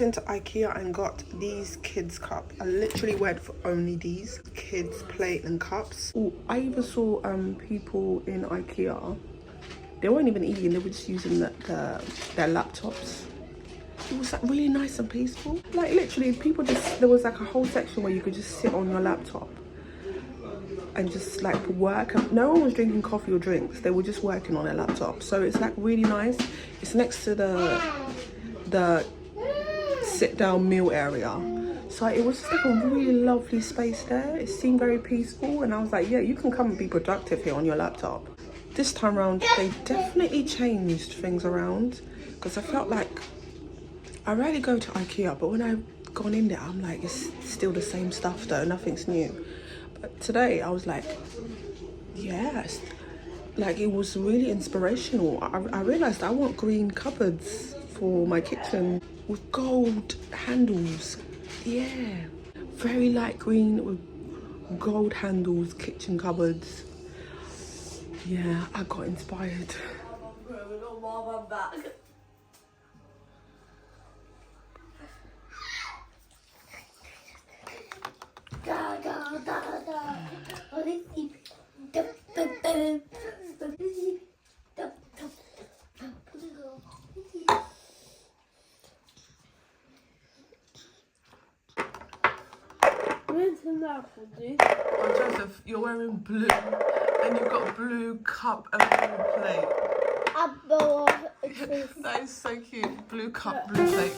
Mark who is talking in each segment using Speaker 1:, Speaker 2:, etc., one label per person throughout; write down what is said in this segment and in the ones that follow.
Speaker 1: popped into Ikea and got these kids cup. I literally went for only these kids plate and cups. Oh, I even saw people in Ikea. They weren't even eating, they were just using their laptops. It was like really nice and peaceful. Like literally people just, there was like a whole section where you could just sit on your laptop and just like work. No one was drinking coffee or drinks, they were just working on their laptop. So it's like really nice. It's next to the sit down meal area. So it was just like a really lovely space there. It seemed very peaceful and I was like, yeah, you can come and be productive here on your laptop. This time around, they definitely changed things around because I felt like I rarely go to Ikea, but when I've gone in there, I'm like, it's still the same stuff though, nothing's new. But today I was like, yes, like it was really inspirational. I realized I want green cupboards for my kitchen with gold handles. Yeah, very light green with gold handles, kitchen cupboards. Yeah, I got inspired. Oh, Joseph, you're wearing blue and you've got blue cup and blue plate. That is so cute. Blue cup, blue plate.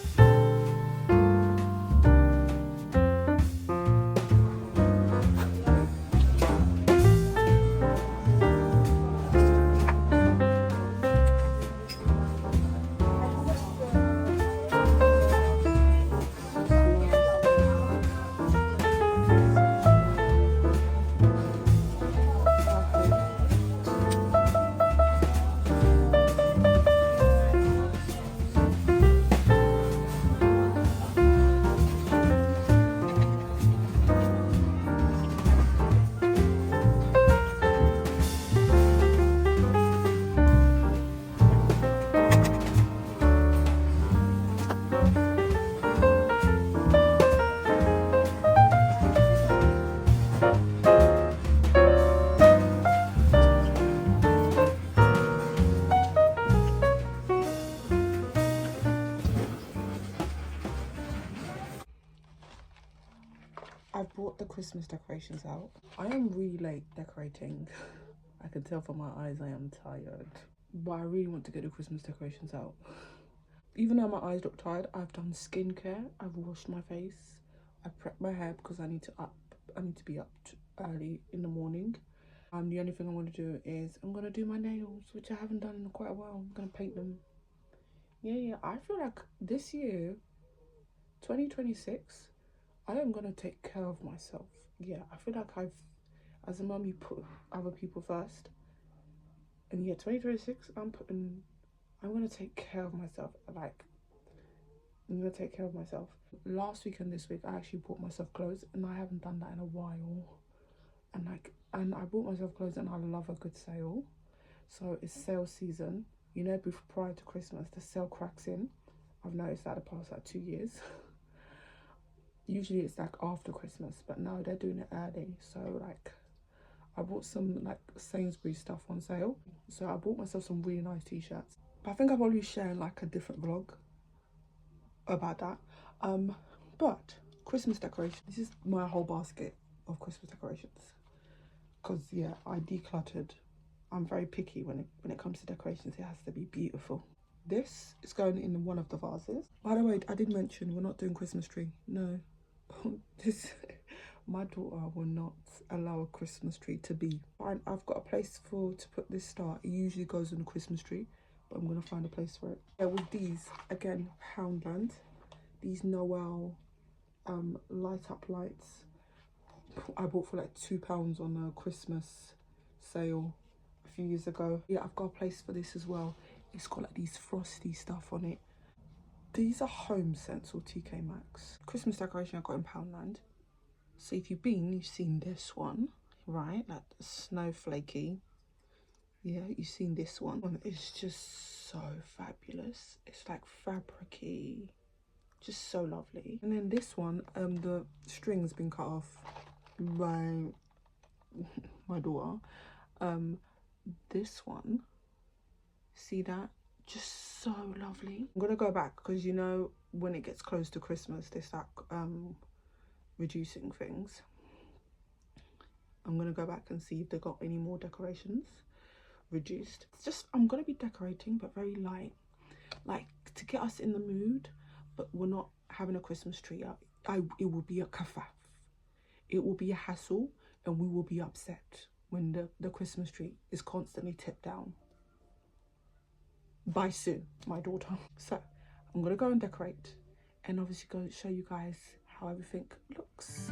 Speaker 1: I brought the Christmas decorations out. I am really late decorating. I can tell from my eyes I am tired. But I really want to get the Christmas decorations out. Even though my eyes look tired, I've done skincare. I've washed my face. I prepped my hair because I need to be up early in the morning. The only thing I'm going to do is I'm going to do my nails, which I haven't done in quite a while. I'm going to paint them. Yeah, I feel like this year, 2026, I am going to take care of myself. Yeah, I feel like I've, as a mummy, put other people first. And yeah, 2026, I'm going to take care of myself. Like, I'm going to take care of myself. Last week and this week, I actually bought myself clothes. And I haven't done that in a while. And I bought myself clothes and I love a good sale. So it's sale season. You know, before, prior to Christmas, the sale cracks in. I've noticed that the past like 2 years. Usually it's like after Christmas, but now they're doing it early. So like, I bought some like Sainsbury's stuff on sale. So I bought myself some really nice t-shirts. But I think I'll probably share like a different vlog about that. But Christmas decorations. This is my whole basket of Christmas decorations. Because yeah, I decluttered. I'm very picky when it comes to decorations. It has to be beautiful. This is going in one of the vases. By the way, I did mention we're not doing Christmas tree. No. My daughter will not allow a Christmas tree to be. I've got a place to put this star. It usually goes on a Christmas tree, but I'm gonna find a place for it. Yeah, with these, again, Poundland. These Noel light up lights. I bought for like £2 on a Christmas sale a few years ago. Yeah, I've got a place for this as well. It's got like these frosty stuff on it. These are Home Sense or TK Maxx. Christmas decoration I got in Poundland. So if you've been, you've seen this one, right? Like snowflakey. Yeah, you've seen this one. It's just so fabulous. It's like fabricy. Just so lovely. And then this one, the string's been cut off by my daughter. This one, see that? Just so lovely. I'm gonna go back because, you know, when it gets close to Christmas, they start reducing things. I'm gonna go back and see if they got any more decorations reduced. It's just, I'm gonna be decorating, but very light, like to get us in the mood, but we're not having a Christmas tree up. It will be a kafaf. It will be a hassle, and we will be upset when the Christmas tree is constantly tipped down by Sue, my daughter. So I'm gonna go and decorate and obviously go show you guys how everything looks.